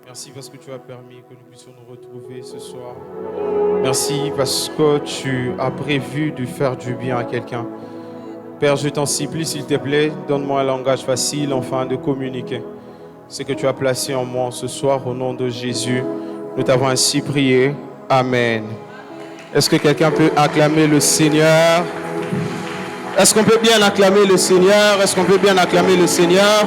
Merci parce que tu as permis que nous puissions nous retrouver ce soir. Merci parce que tu as prévu de faire du bien à quelqu'un. Père, je t'en supplie, s'il te plaît, donne-moi un langage facile, enfin, de communiquer ce que tu as placé en moi ce soir au nom de Jésus. Nous t'avons ainsi prié. Amen. Est-ce que quelqu'un peut acclamer le Seigneur? Est-ce qu'on peut bien acclamer le Seigneur? Est-ce qu'on peut bien acclamer le Seigneur?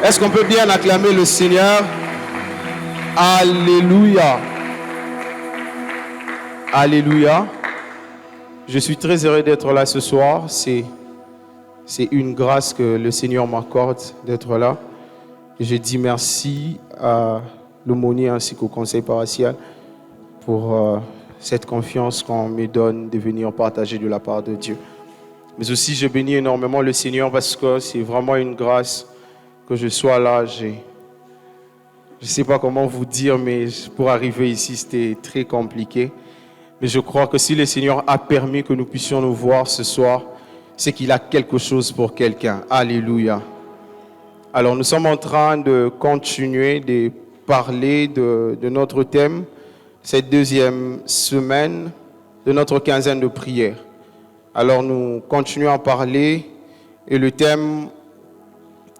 Est-ce qu'on peut bien acclamer le Seigneur? Alléluia. Alléluia. Je suis très heureux d'être là ce soir. C'est une grâce que le Seigneur m'accorde d'être là. Et je dis merci à l'aumônier ainsi qu'au conseil paroissial pour cette confiance qu'on me donne de venir partager de la part de Dieu. Mais aussi, je bénis énormément le Seigneur parce que c'est vraiment une grâce que je sois là. Je ne sais pas comment vous dire, mais pour arriver ici, c'était très compliqué. Mais je crois que si le Seigneur a permis que nous puissions nous voir ce soir, c'est qu'il a quelque chose pour quelqu'un. Alléluia. Alors, nous sommes en train de continuer de parler de notre thème, cette deuxième semaine de notre quinzaine de prières. Alors, nous continuons à parler et le thème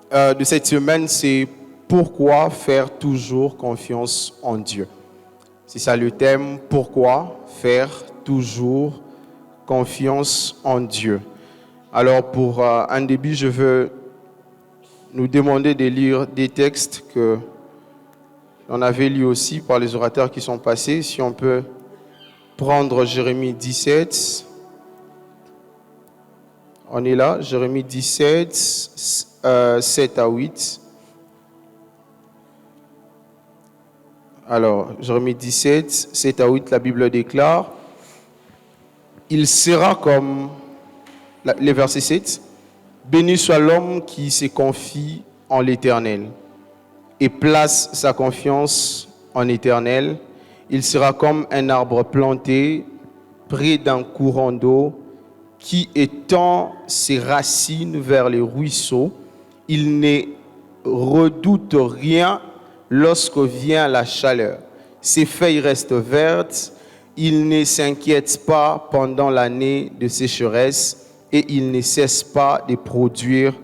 de cette semaine, c'est pourquoi faire toujours confiance en Dieu. C'est ça le thème, pourquoi faire toujours confiance en Dieu. Alors pour un début, je veux nous demander de lire des textes que l'on avait lus aussi par les orateurs qui sont passés. Si on peut prendre Jérémie 17. On est là, Jérémie 17, 7 à 8. Alors, Jérémie 17, 7 à 8, la Bible déclare, « Il sera comme, les versets 7, « Béni soit l'homme qui se confie en l'Éternel et place sa confiance en l'Éternel. Il sera comme un arbre planté près d'un courant d'eau qui étend ses racines vers les ruisseaux. Il ne redoute rien lorsque vient la chaleur. Ses feuilles restent vertes. Il ne s'inquiète pas pendant l'année de sécheresse et il ne cesse pas de produire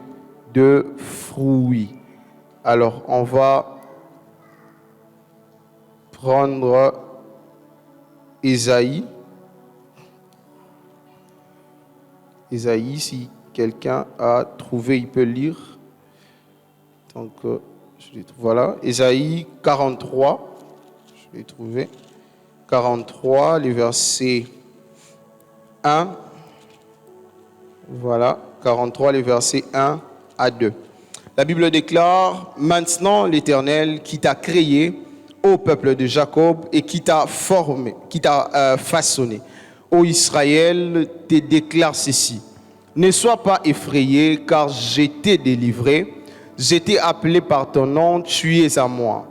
de fruits. » Alors, on va prendre Ésaïe. Ésaïe, si quelqu'un a trouvé, il peut lire. Donc, voilà, Ésaïe 43, je l'ai trouvé. 43, les versets 1. Voilà, 43, les versets 1 à 2. La Bible déclare, « Maintenant l'Éternel qui t'a créé, ô peuple de Jacob, et qui t'a formé, qui t'a façonné, ô Israël, te déclare ceci. Ne sois pas effrayé, car je t'ai délivré. Je t'ai appelé par ton nom, tu es à moi.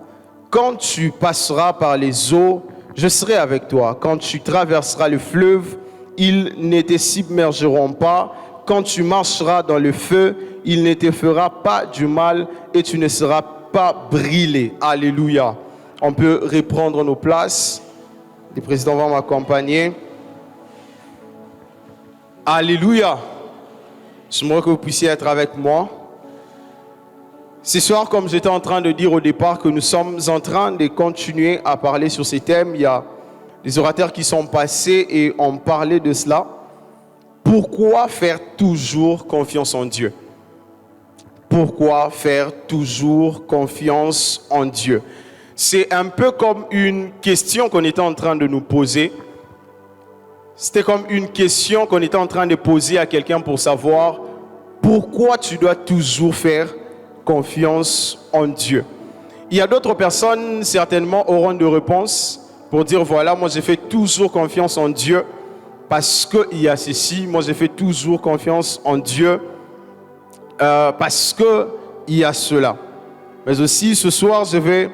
Quand tu passeras par les eaux, je serai avec toi. Quand tu traverseras le fleuve, ils ne te submergeront pas. Quand tu marcheras dans le feu, il ne te fera pas du mal et tu ne seras pas brûlé. » Alléluia. On peut reprendre nos places. Le président va m'accompagner. Alléluia. J'aimerais que vous puissiez être avec moi. Ce soir, comme j'étais en train de dire au départ que nous sommes en train de continuer à parler sur ces thèmes, il y a des orateurs qui sont passés et ont parlé de cela. Pourquoi faire toujours confiance en Dieu? Pourquoi faire toujours confiance en Dieu? C'est un peu comme une question qu'on était en train de nous poser. C'était comme une question qu'on était en train de poser à quelqu'un pour savoir pourquoi tu dois toujours faire confiance en Dieu. Il y a d'autres personnes certainement auront des réponses pour dire voilà, moi j'ai fait toujours confiance en Dieu parce qu'il y a ceci, moi j'ai fait toujours confiance en Dieu parce qu'il y a cela. Mais aussi ce soir je vais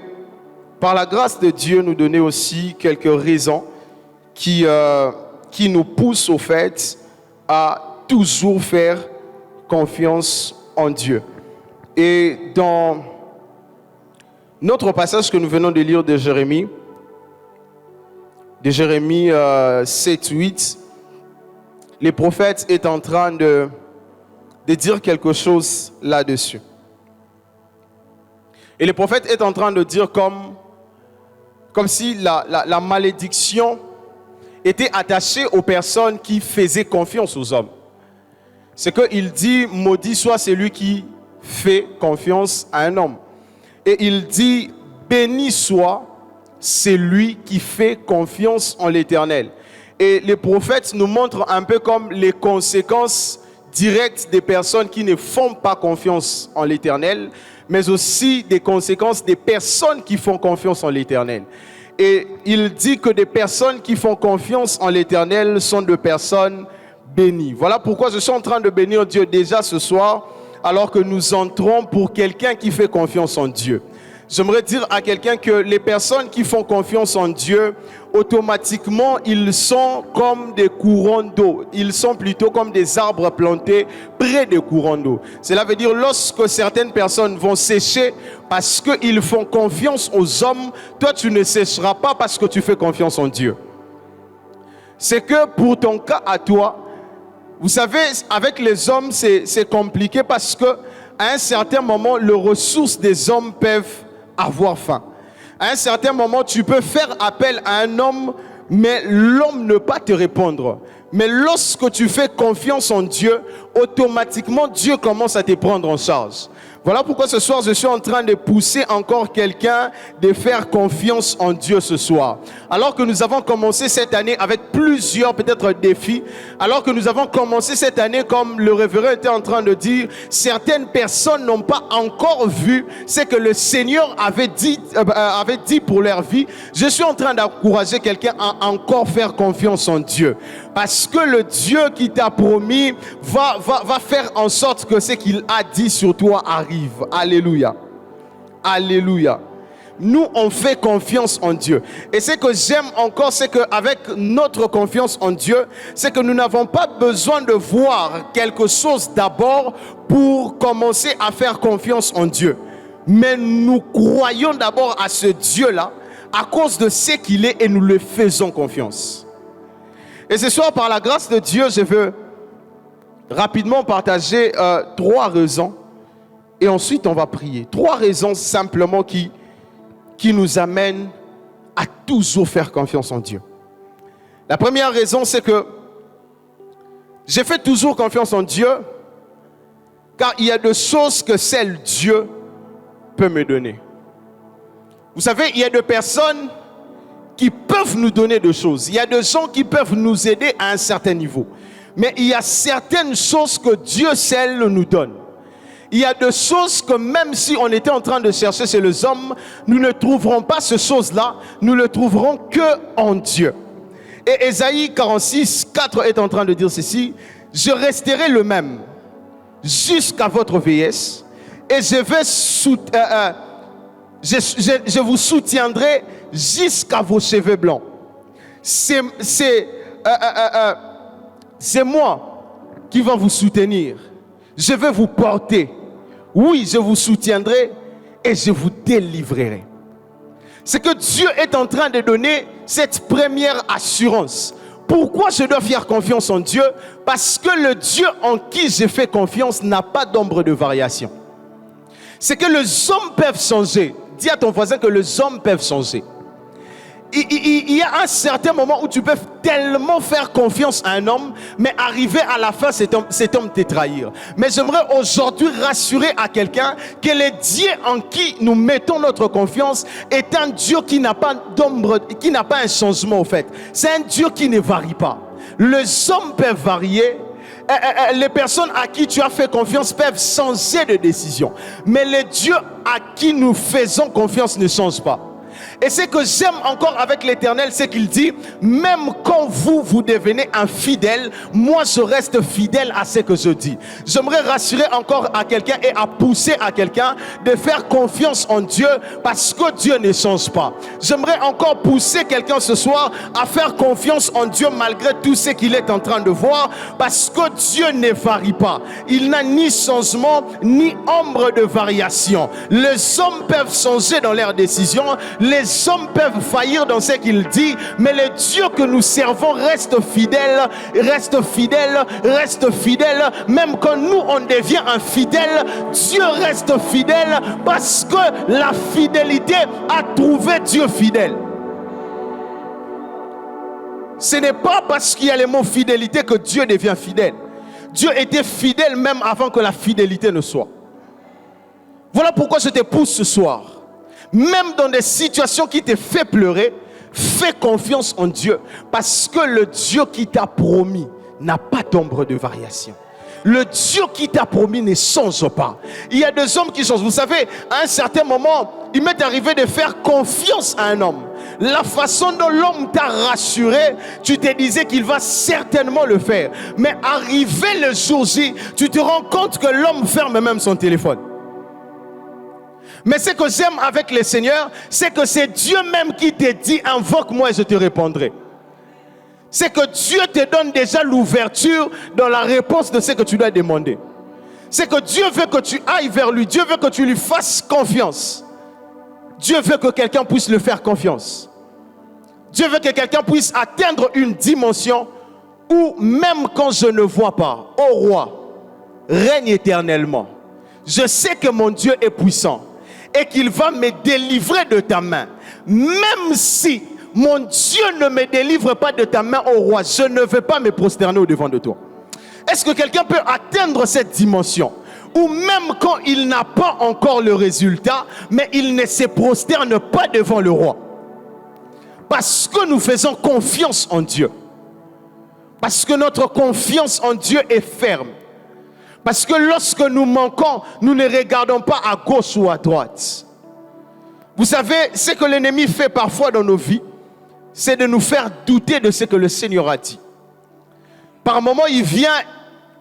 par la grâce de Dieu nous donner aussi quelques raisons qui nous poussent au fait à toujours faire confiance en Dieu. Et dans Notre passage que nous venons de lire de Jérémie 7-8, le prophète est en train de dire quelque chose là-dessus. Et le prophète est en train de dire comme si la malédiction était attachée aux personnes qui faisaient confiance aux hommes. C'est qu'il dit, maudit soit celui qui fait confiance à un homme. Et il dit, béni soit celui qui fait confiance en l'Éternel. Et les prophètes nous montrent un peu comme les conséquences directes des personnes qui ne font pas confiance en l'Éternel, mais aussi des conséquences des personnes qui font confiance en l'Éternel. Et il dit que des personnes qui font confiance en l'Éternel sont des personnes bénies. Voilà pourquoi je suis en train de bénir Dieu déjà ce soir, alors que nous entrons pour quelqu'un qui fait confiance en Dieu. J'aimerais dire à quelqu'un que les personnes qui font confiance en Dieu, automatiquement, ils sont comme des courants d'eau. Ils sont plutôt comme des arbres plantés près des courants d'eau. Cela veut dire lorsque certaines personnes vont sécher parce qu'ils font confiance aux hommes, toi tu ne sécheras pas parce que tu fais confiance en Dieu. C'est que pour ton cas à toi, vous savez, avec les hommes, c'est compliqué parce que à un certain moment, les ressources des hommes peuvent avoir faim. À un certain moment, tu peux faire appel à un homme, mais l'homme ne pas te répondre. Mais lorsque tu fais confiance en Dieu, automatiquement, Dieu commence à te prendre en charge. Voilà pourquoi ce soir, je suis en train de pousser encore quelqu'un de faire confiance en Dieu ce soir. Alors que nous avons commencé cette année avec plusieurs peut-être défis, alors que nous avons commencé cette année comme le révérend était en train de dire, certaines personnes n'ont pas encore vu ce que le Seigneur avait dit pour leur vie. Je suis en train d'encourager quelqu'un à encore faire confiance en Dieu. Parce que le Dieu qui t'a promis va faire en sorte que ce qu'il a dit sur toi arrive. Alléluia. Alléluia. Nous, on fait confiance en Dieu. Et ce que j'aime encore, c'est qu'avec notre confiance en Dieu, c'est que nous n'avons pas besoin de voir quelque chose d'abord pour commencer à faire confiance en Dieu. Mais nous croyons d'abord à ce Dieu-là à cause de ce qu'il est et nous le faisons confiance. Et ce soir, par la grâce de Dieu, je veux rapidement partager 3 raisons. Et ensuite, on va prier. 3 raisons simplement qui nous amènent à toujours faire confiance en Dieu. La première raison, c'est que j'ai fait toujours confiance en Dieu, car il y a des choses que seul Dieu peut me donner. Vous savez, il y a des personnes qui peuvent nous donner des choses. Il y a des gens qui peuvent nous aider à un certain niveau. Mais il y a certaines choses que Dieu seul nous donne. Il y a des choses que même si on était en train de chercher chez les hommes, nous ne trouverons pas ces choses-là. Nous ne le trouverons que en Dieu. Et Ésaïe 46:4 est en train de dire ceci. Je resterai le même jusqu'à votre vieillesse et je vous soutiendrai jusqu'à vos cheveux blancs. C'est moi qui va vous soutenir. Je vais vous porter. Oui, je vous soutiendrai et je vous délivrerai. C'est que Dieu est en train de donner cette première assurance. Pourquoi je dois faire confiance en Dieu? Parce que le Dieu en qui je fais confiance n'a pas d'ombre de variation. C'est que les hommes peuvent changer. Dis à ton voisin que les hommes peuvent changer. Il y a un certain moment où tu peux tellement faire confiance à un homme, mais arriver à la fin, cet homme te trahir. Mais j'aimerais aujourd'hui rassurer à quelqu'un que le Dieu en qui nous mettons notre confiance est un Dieu qui n'a pas d'ombre, qui n'a pas un changement au fait. C'est un Dieu qui ne varie pas. Les hommes peuvent varier. Les personnes à qui tu as fait confiance peuvent changer de décision. Mais le Dieu à qui nous faisons confiance ne change pas. Et ce que j'aime encore avec l'Éternel, c'est qu'il dit, même quand vous devenez infidèle, moi je reste fidèle à ce que je dis. J'aimerais rassurer encore à quelqu'un et à pousser à quelqu'un de faire confiance en Dieu parce que Dieu ne change pas. J'aimerais encore pousser quelqu'un ce soir à faire confiance en Dieu malgré tout ce qu'il est en train de voir, parce que Dieu ne varie pas. Il n'a ni changement ni ombre de variation. Les hommes peuvent changer dans leurs décisions, les hommes peuvent faillir dans ce qu'il dit, mais le Dieu que nous servons reste fidèle, reste fidèle, reste fidèle. Même quand nous on devient infidèle, Dieu reste fidèle parce que la fidélité a trouvé Dieu fidèle. Ce n'est pas parce qu'il y a le mot fidélité que Dieu devient fidèle. Dieu était fidèle même avant que la fidélité ne soit. Voilà pourquoi je te pousse ce soir. Même dans des situations qui te font pleurer, fais confiance en Dieu. Parce que le Dieu qui t'a promis n'a pas d'ombre de variation. Le Dieu qui t'a promis ne change pas. Il y a des hommes qui changent. Vous savez, à un certain moment, il m'est arrivé de faire confiance à un homme. La façon dont l'homme t'a rassuré, tu te disais qu'il va certainement le faire. Mais arrivé le jour J, tu te rends compte que l'homme ferme même son téléphone. Mais ce que j'aime avec le Seigneur, c'est que c'est Dieu même qui te dit, invoque-moi et je te répondrai. C'est que Dieu te donne déjà l'ouverture dans la réponse de ce que tu dois demander. C'est que Dieu veut que tu ailles vers lui. Dieu veut que tu lui fasses confiance. Dieu veut que quelqu'un puisse le faire confiance. Dieu veut que quelqu'un puisse atteindre une dimension où même quand je ne vois pas, ô roi, règne éternellement. Je sais que mon Dieu est puissant et qu'il va me délivrer de ta main. Même si mon Dieu ne me délivre pas de ta main, ô roi, je ne vais pas me prosterner au-devant de toi. Est-ce que quelqu'un peut atteindre cette dimension où même quand il n'a pas encore le résultat, mais il ne se prosterne pas devant le roi? Parce que nous faisons confiance en Dieu. Parce que notre confiance en Dieu est ferme. Parce que lorsque nous manquons, nous ne regardons pas à gauche ou à droite. Vous savez, ce que l'ennemi fait parfois dans nos vies, c'est de nous faire douter de ce que le Seigneur a dit. Par moments, il vient,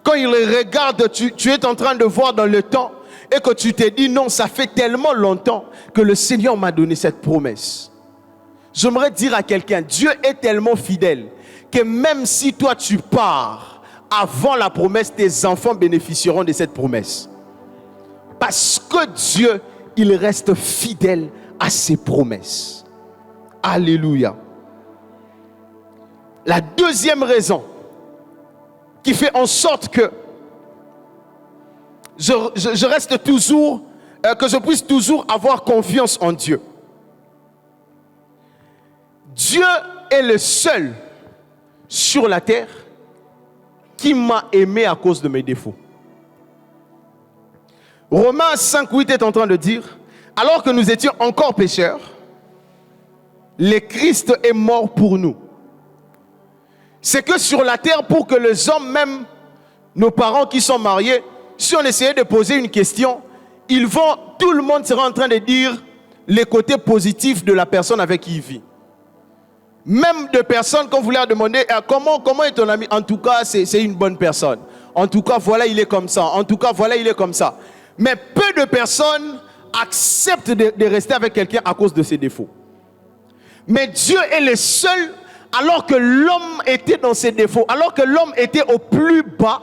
quand il regarde, tu es en train de voir dans le temps, et que tu te dis, non, ça fait tellement longtemps que le Seigneur m'a donné cette promesse. J'aimerais dire à quelqu'un, Dieu est tellement fidèle, que même si toi tu pars, avant la promesse, tes enfants bénéficieront de cette promesse. Parce que Dieu, il reste fidèle à ses promesses. Alléluia. La deuxième raison qui fait en sorte que je reste toujours, que je puisse toujours avoir confiance en Dieu. Dieu est le seul sur la terre qui m'a aimé à cause de mes défauts. Romains 5:8 est en train de dire, alors que nous étions encore pécheurs, le Christ est mort pour nous. C'est que sur la terre, pour que les hommes, même nos parents qui sont mariés, si on essayait de poser une question, tout le monde sera en train de dire les côtés positifs de la personne avec qui il vit. Même de personnes, quand vous leur demandez comment est ton ami, en tout cas c'est une bonne personne. En tout cas voilà il est comme ça. En tout cas voilà il est comme ça. Mais peu de personnes acceptent de rester avec quelqu'un à cause de ses défauts. Mais Dieu est le seul, alors que l'homme était dans ses défauts, alors que l'homme était au plus bas,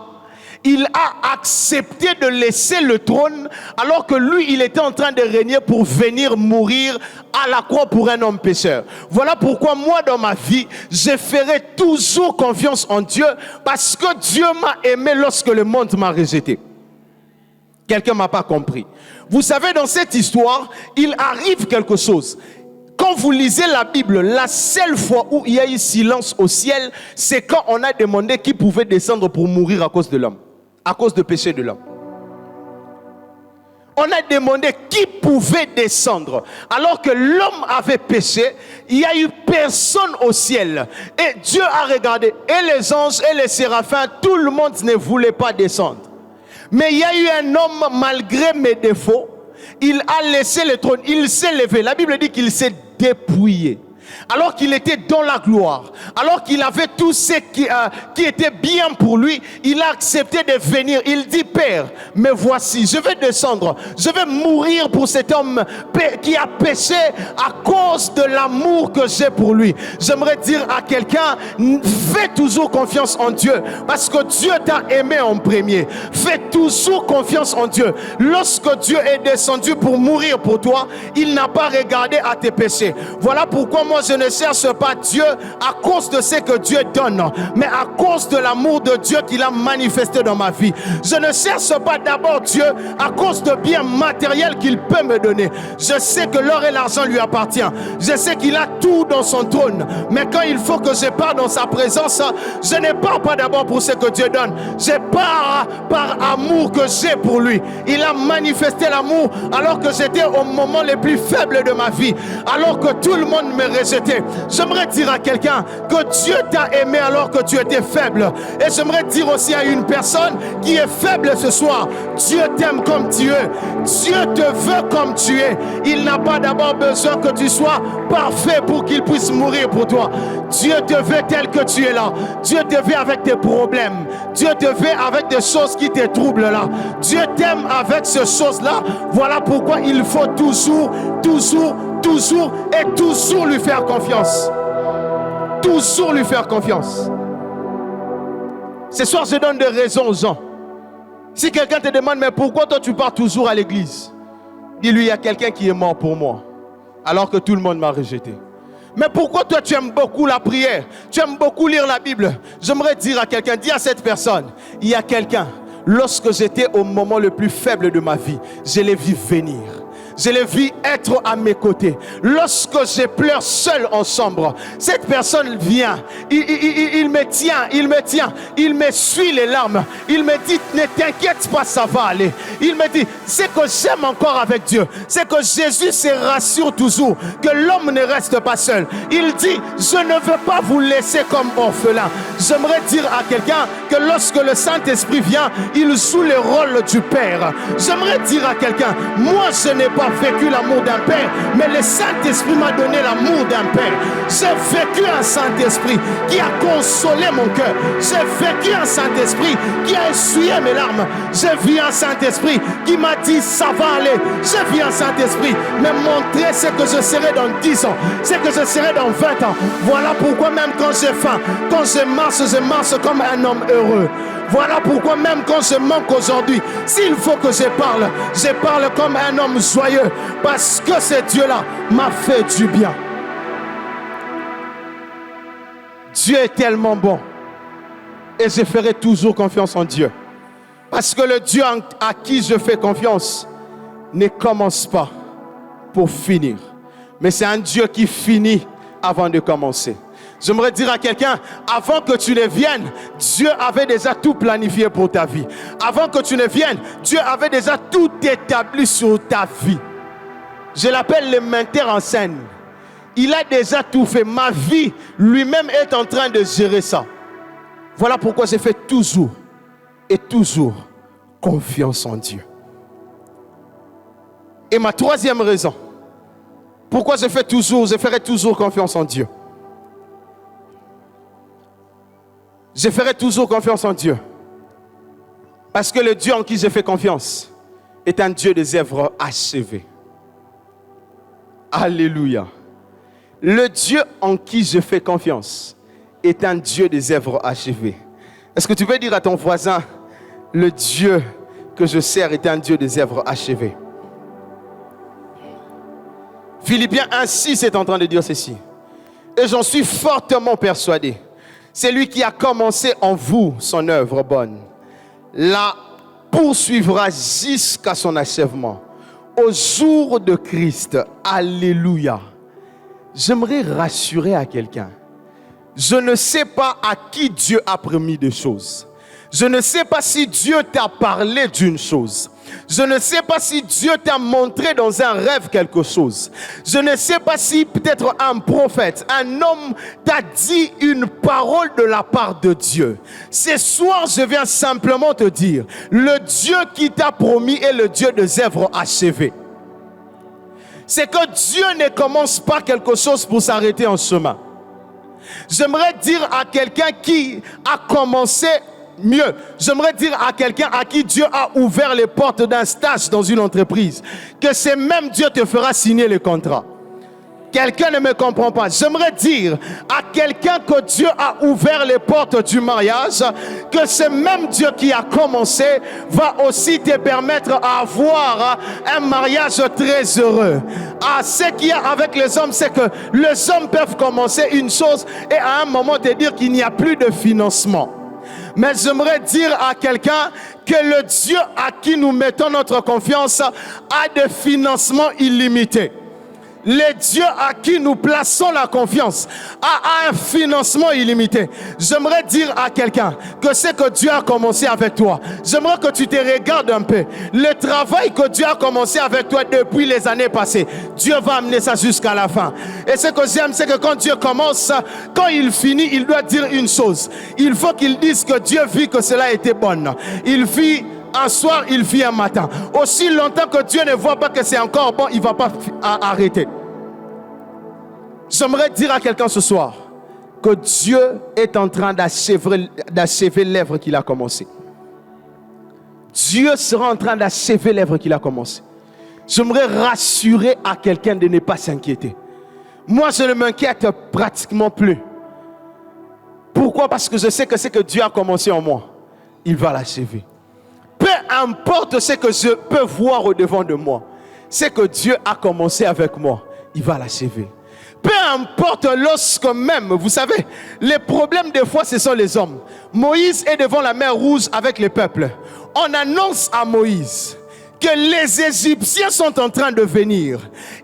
il a accepté de laisser le trône, alors que lui, il était en train de régner pour venir mourir à la croix pour un homme pécheur. Voilà pourquoi moi, dans ma vie, je ferai toujours confiance en Dieu, parce que Dieu m'a aimé lorsque le monde m'a rejeté. Quelqu'un ne m'a pas compris. Vous savez, dans cette histoire, il arrive quelque chose. Quand vous lisez la Bible, la seule fois où il y a eu silence au ciel, c'est quand on a demandé qui pouvait descendre pour mourir à cause de l'homme, à cause du péché de l'homme. On a demandé qui pouvait descendre. Alors que l'homme avait péché, il n'y a eu personne au ciel. Et Dieu a regardé, et les anges et les séraphins, tout le monde ne voulait pas descendre. Mais il y a eu un homme, malgré mes défauts, il a laissé le trône, il s'est levé. La Bible dit qu'il s'est dépouillé. Alors qu'il était dans la gloire, alors qu'il avait tout ce qui était bien pour lui, il a accepté de venir. Il dit, Père, me voici, je vais descendre, je vais mourir pour cet homme qui a péché à cause de l'amour que j'ai pour lui. J'aimerais dire à quelqu'un, fais toujours confiance en Dieu, parce que Dieu t'a aimé en premier. Fais toujours confiance en Dieu. Lorsque Dieu est descendu pour mourir pour toi, il n'a pas regardé à tes péchés. Voilà pourquoi moi je ne cherche pas Dieu à cause de ce que Dieu donne, mais à cause de l'amour de Dieu qu'il a manifesté dans ma vie. Je ne cherche pas d'abord Dieu à cause de biens matériels qu'il peut me donner. Je sais que l'or et l'argent lui appartient. Je sais qu'il a tout dans son trône. Mais quand il faut que je parte dans sa présence, je ne pars pas d'abord pour ce que Dieu donne. Je pars par amour que j'ai pour lui. Il a manifesté l'amour alors que j'étais au moment le plus faible de ma vie, alors que tout le monde me rejetait. J'aimerais dire à quelqu'un que Dieu t'a aimé alors que tu étais faible. Et j'aimerais dire aussi à une personne qui est faible ce soir, Dieu t'aime comme tu es. Dieu te veut comme tu es. Il n'a pas d'abord besoin que tu sois parfait pour qu'il puisse mourir pour toi. Dieu te veut tel que tu es là. Dieu te veut avec tes problèmes. Dieu te veut avec des choses qui te troublent là. Dieu t'aime avec ces choses-là. Voilà pourquoi il faut toujours et toujours lui faire confiance. Toujours lui faire confiance. Ce soir, je donne des raisons aux gens. Si quelqu'un te demande, mais pourquoi toi tu pars toujours à l'église? Dis-lui, il y a quelqu'un qui est mort pour moi, alors que tout le monde m'a rejeté. Mais pourquoi toi tu aimes beaucoup la prière? Tu aimes beaucoup lire la Bible? J'aimerais dire à quelqu'un, dis à cette personne, il y a quelqu'un, lorsque j'étais au moment le plus faible de ma vie, je l'ai vu venir. Je l'ai vu être à mes côtés. Lorsque je pleure seul en chambre, cette personne vient, il me tient, il me suit les larmes. Il me dit, ne t'inquiète pas, ça va aller. Il me dit, c'est que j'aime encore avec Dieu. C'est que Jésus se rassure toujours que l'homme ne reste pas seul. Il dit, je ne veux pas vous laisser comme orphelin. J'aimerais dire à quelqu'un que lorsque le Saint-Esprit vient, il joue le rôle du Père. J'aimerais dire à quelqu'un, moi je n'ai pas vécu l'amour d'un père, mais le Saint-Esprit m'a donné l'amour d'un père. J'ai vécu un Saint-Esprit qui a consolé mon cœur. J'ai vécu un Saint-Esprit qui a essuyé mes larmes. J'ai vu un Saint-Esprit qui m'a dit ça va aller. J'ai vu un Saint-Esprit me montrer ce que je serai dans 10 ans, ce que je serai dans 20 ans. Voilà pourquoi même quand j'ai faim, quand je marche comme un homme heureux. Voilà pourquoi même quand je manque aujourd'hui, s'il faut que je parle comme un homme joyeux, parce que ce Dieu-là m'a fait du bien. Dieu est tellement bon et je ferai toujours confiance en Dieu. Parce que le Dieu à qui je fais confiance ne commence pas pour finir, mais c'est un Dieu qui finit avant de commencer. J'aimerais dire à quelqu'un, avant que tu ne viennes, Dieu avait déjà tout planifié pour ta vie. Avant que tu ne viennes, Dieu avait déjà tout établi sur ta vie. Je l'appelle le metteur en scène. Il a déjà tout fait. Ma vie, lui-même est en train de gérer ça. Voilà pourquoi je fais toujours et toujours confiance en Dieu. Et ma troisième raison, pourquoi je ferai toujours confiance en Dieu. Je ferai toujours confiance en Dieu. Parce que le Dieu en qui je fais confiance est un Dieu des œuvres achevées. Alléluia. Le Dieu en qui je fais confiance est un Dieu des œuvres achevées. Est-ce que tu peux dire à ton voisin, le Dieu que je sers est un Dieu des œuvres achevées? Philippiens 1,6 est en train de dire ceci. Et j'en suis fortement persuadé. C'est lui qui a commencé en vous son œuvre bonne. La poursuivra jusqu'à son achèvement. Au jour de Christ. Alléluia. J'aimerais rassurer à quelqu'un. Je ne sais pas à qui Dieu a promis des choses. Je ne sais pas si Dieu t'a parlé d'une chose. Je ne sais pas si Dieu t'a montré dans un rêve quelque chose. Je ne sais pas si peut-être un prophète, un homme t'a dit une parole de la part de Dieu. Ce soir, je viens simplement te dire, le Dieu qui t'a promis est le Dieu des œuvres achevées. c'est que Dieu ne commence pas quelque chose pour s'arrêter en chemin. J'aimerais dire à quelqu'un qui a commencé mieux, j'aimerais dire à quelqu'un à qui Dieu a ouvert les portes d'un stage dans une entreprise, que c'est même Dieu te fera signer le contrat. Quelqu'un ne me comprend pas. J'aimerais dire à quelqu'un que Dieu a ouvert les portes du mariage, que c'est même Dieu qui a commencé, va aussi te permettre d'avoir un mariage très heureux. Ce qu'il y a avec les hommes, c'est que les hommes peuvent commencer une chose et à un moment te dire qu'il n'y a plus de financement. Mais j'aimerais dire à quelqu'un que le Dieu à qui nous mettons notre confiance a des financements illimités. Le Dieu à qui nous plaçons la confiance a un financement illimité. J'aimerais dire à quelqu'un que c'est que Dieu a commencé avec toi. J'aimerais que tu te regardes un peu. Le travail que Dieu a commencé avec toi depuis les années passées, Dieu va amener ça jusqu'à la fin. Et ce que j'aime, c'est que quand Dieu commence, quand il finit, il doit dire une chose. Il faut qu'il dise que Dieu vit que cela était bon. Il vit un soir, il fit un matin. Aussi longtemps que Dieu ne voit pas que c'est encore bon, il ne va pas arrêter. J'aimerais dire à quelqu'un ce soir que Dieu est en train d'achever l'œuvre qu'il a commencé. Dieu sera en train d'achever l'œuvre qu'il a commencé. J'aimerais rassurer à quelqu'un de ne pas s'inquiéter. Moi, je ne m'inquiète pratiquement plus. Pourquoi? Parce que je sais que ce que Dieu a commencé en moi, il va l'achever. Peu importe ce que je peux voir au-devant de moi, ce que Dieu a commencé avec moi, il va l'achever. Peu importe lorsque même, vous savez, les problèmes des fois, ce sont les hommes. Moïse est devant la mer Rouge avec le peuple. On annonce à Moïse que les Égyptiens sont en train de venir.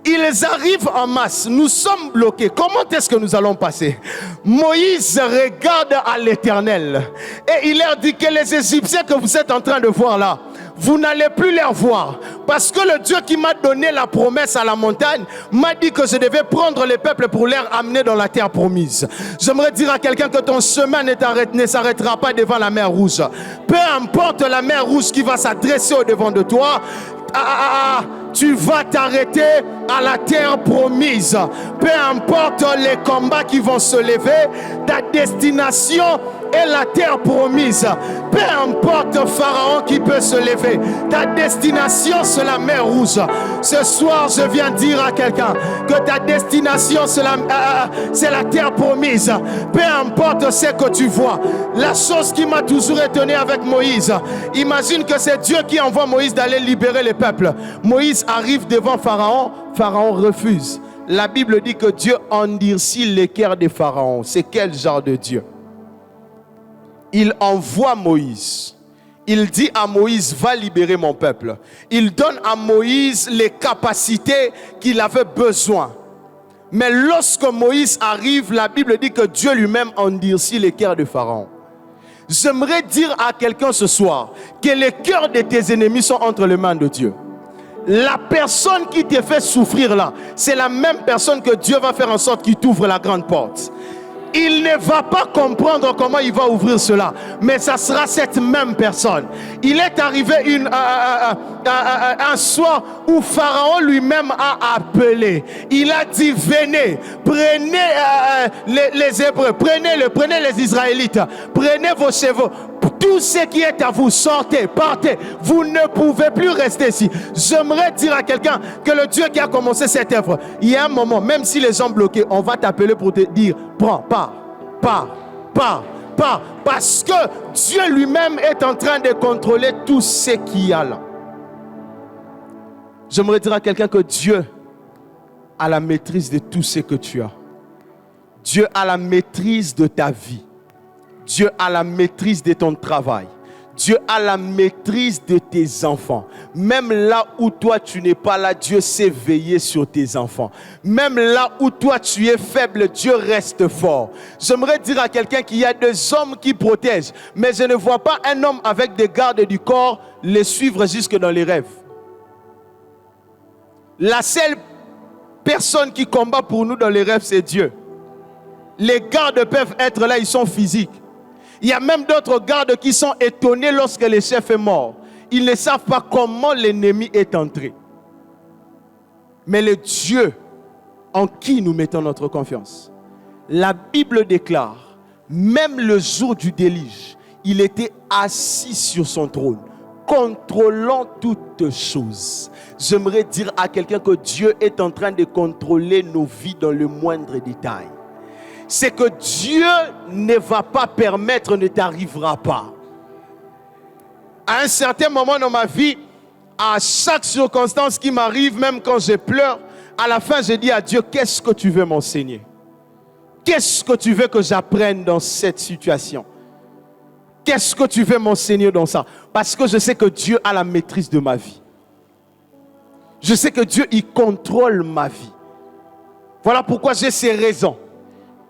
Ils arrivent en masse. Nous sommes bloqués. Comment est-ce que nous allons passer? Moïse regarde à l'Éternel et il leur dit que les Égyptiens que vous êtes en train de voir là, vous n'allez plus les voir. Parce que le Dieu qui m'a donné la promesse à la montagne m'a dit que je devais prendre les peuples pour les amener dans la terre promise. J'aimerais dire à quelqu'un que ton chemin ne s'arrêtera pas devant la mer Rouge. Peu importe la mer Rouge qui va s'adresser au devant de toi, tu vas t'arrêter à la terre promise. Peu importe les combats qui vont se lever, ta destination est la terre promise. Peu importe Pharaon qui peut se lever, ta destination c'est la mer Rouge. Ce soir je viens dire à quelqu'un que ta destination c'est la terre promise. Peu importe ce que tu vois. La chose qui m'a toujours étonné avec Moïse, imagine que c'est Dieu qui envoie Moïse d'aller libérer les peuples. Moïse arrive devant Pharaon, Pharaon refuse. La Bible dit que Dieu endurcit les cœurs de Pharaon. C'est quel genre de Dieu? Il envoie Moïse. Il dit à Moïse, va libérer mon peuple. Il donne à Moïse les capacités qu'il avait besoin. Mais lorsque Moïse arrive, la Bible dit que Dieu lui-même endurcit les cœurs de Pharaon. J'aimerais dire à quelqu'un ce soir que les cœurs de tes ennemis sont entre les mains de Dieu. La personne qui te fait souffrir là, c'est la même personne que Dieu va faire en sorte qu'il t'ouvre la grande porte. Il ne va pas comprendre comment il va ouvrir cela, mais ça sera cette même personne. Il est arrivé un soir où Pharaon lui-même a appelé. Il a dit, venez, prenez les Hébreux, prenez les Israélites, prenez vos chevaux. Tout ce qui est à vous, sortez, partez. Vous ne pouvez plus rester ici. J'aimerais dire à quelqu'un que le Dieu qui a commencé cette œuvre, il y a un moment, même si les gens bloqués, on va t'appeler pour te dire, prends, pars. Parce que Dieu lui-même est en train de contrôler tout ce qu'il y a là. J'aimerais dire à quelqu'un que Dieu a la maîtrise de tout ce que tu as. Dieu a la maîtrise de ta vie. Dieu a la maîtrise de ton travail. Dieu a la maîtrise de tes enfants. Même là où toi tu n'es pas là, Dieu sait veiller sur tes enfants. Même là où toi tu es faible, Dieu reste fort. J'aimerais dire à quelqu'un qu'il y a des hommes qui protègent, mais je ne vois pas un homme avec des gardes du corps les suivre jusque dans les rêves. La seule personne qui combat pour nous dans les rêves, c'est Dieu. Les gardes peuvent être là, ils sont physiques. Il y a même d'autres gardes qui sont étonnés lorsque le chef est mort. Ils ne savent pas comment l'ennemi est entré. mais le Dieu en qui nous mettons notre confiance. La Bible déclare, même le jour du déluge, il était assis sur son trône, contrôlant toutes choses. J'aimerais dire à quelqu'un que Dieu est en train de contrôler nos vies dans le moindre détail. C'est que Dieu ne va pas permettre, ne t'arrivera pas. À un certain moment dans ma vie, à chaque circonstance qui m'arrive, même quand je pleure, à la fin je dis à Dieu, qu'est-ce que tu veux m'enseigner? Qu'est-ce que tu veux que j'apprenne dans cette situation? Qu'est-ce que tu veux m'enseigner dans ça? Parce que je sais que Dieu a la maîtrise de ma vie. Je sais que Dieu, il contrôle ma vie. Voilà pourquoi j'ai ces raisons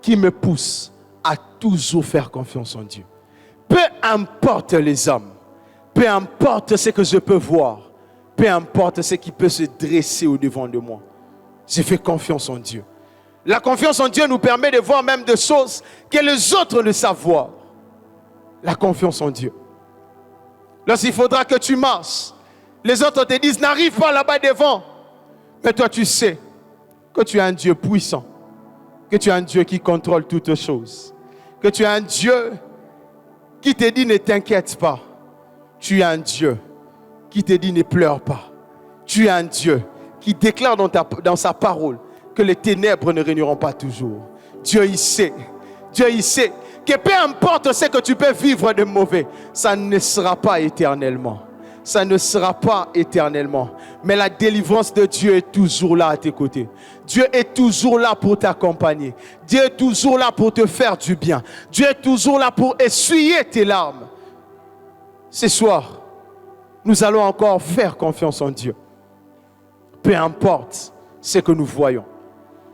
qui me poussent à toujours faire confiance en Dieu. Peu importe les hommes, peu importe ce que je peux voir, peu importe ce qui peut se dresser au-devant de moi, je fais confiance en Dieu. La confiance en Dieu nous permet de voir même des choses que les autres ne savent voir. La confiance en Dieu. Lorsqu'il faudra que tu marches, les autres te disent, n'arrive pas là-bas devant. Mais toi, tu sais que tu as un Dieu puissant, que tu as un Dieu qui contrôle toutes choses, que tu as un Dieu qui te dit, ne t'inquiète pas. Tu as un Dieu qui te dit, ne pleure pas. Tu as un Dieu qui déclare dans sa parole que les ténèbres ne régneront pas toujours. Dieu, il sait que peu importe ce que tu peux vivre de mauvais, ça ne sera pas éternellement. Ça ne sera pas éternellement. Mais la délivrance de Dieu est toujours là à tes côtés. Dieu est toujours là pour t'accompagner. Dieu est toujours là pour te faire du bien. Dieu est toujours là pour essuyer tes larmes. Ce soir, nous allons encore faire confiance en Dieu. Peu importe ce que nous voyons.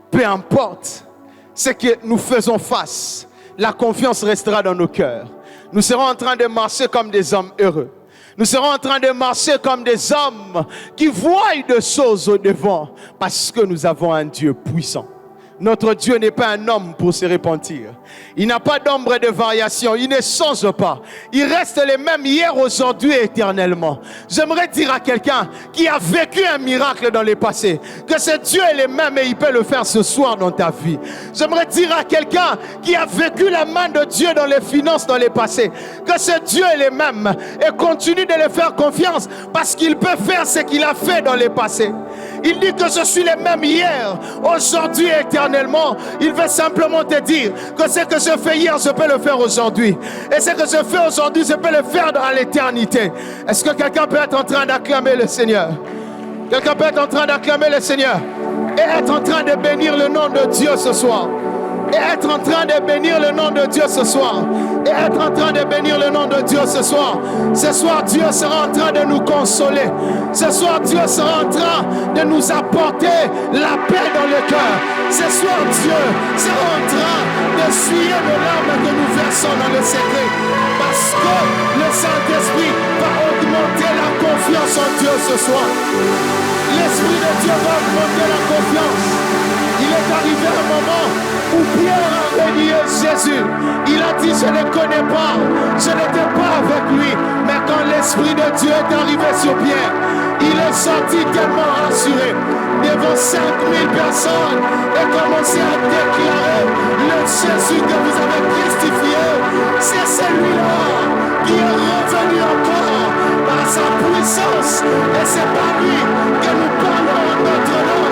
Peu importe ce que nous faisons face. La confiance restera dans nos cœurs. Nous serons en train de marcher comme des hommes heureux. Nous serons en train de marcher comme des hommes qui voient des choses au devant parce que nous avons un Dieu puissant. Notre Dieu n'est pas un homme pour se repentir. Il n'a pas d'ombre de variation. Il ne change pas. Il reste le même hier, aujourd'hui et éternellement. J'aimerais dire à quelqu'un qui a vécu un miracle dans le passé que ce Dieu est le même et il peut le faire ce soir dans ta vie. J'aimerais dire à quelqu'un qui a vécu la main de Dieu dans les finances dans le passé que ce Dieu est le même et continue de le faire confiance parce qu'il peut faire ce qu'il a fait dans le passé. Il dit que je suis le même hier, aujourd'hui et éternellement. Il veut simplement te dire que ce que je fais hier, je peux le faire aujourd'hui. Et ce que je fais aujourd'hui, je peux le faire dans l'éternité. Est-ce que quelqu'un peut être en train d'acclamer le Seigneur? Quelqu'un peut être en train d'acclamer le Seigneur et être en train de bénir le nom de Dieu ce soir. Et être en train de bénir le nom de Dieu ce soir. Et être en train de bénir le nom de Dieu ce soir. Ce soir, Dieu sera en train de nous consoler. Ce soir, Dieu sera en train de nous apporter la paix dans le cœur. Ce soir, Dieu sera en train d'essuyer nos larmes que nous versons dans le secret. Parce que le Saint-Esprit va augmenter la confiance en Dieu ce soir. L'Esprit de Dieu va augmenter la confiance. Il est arrivé un moment où Pierre a renié Jésus. Il a dit, je ne le connais pas, je n'étais pas avec lui. Mais quand l'Esprit de Dieu est arrivé sur Pierre, il est sorti tellement rassuré devant 5000 personnes et commencé à déclarer, le Jésus que vous avez crucifié, c'est celui-là qui est revenu encore par sa puissance. Et c'est par lui que nous parlons en notre nom.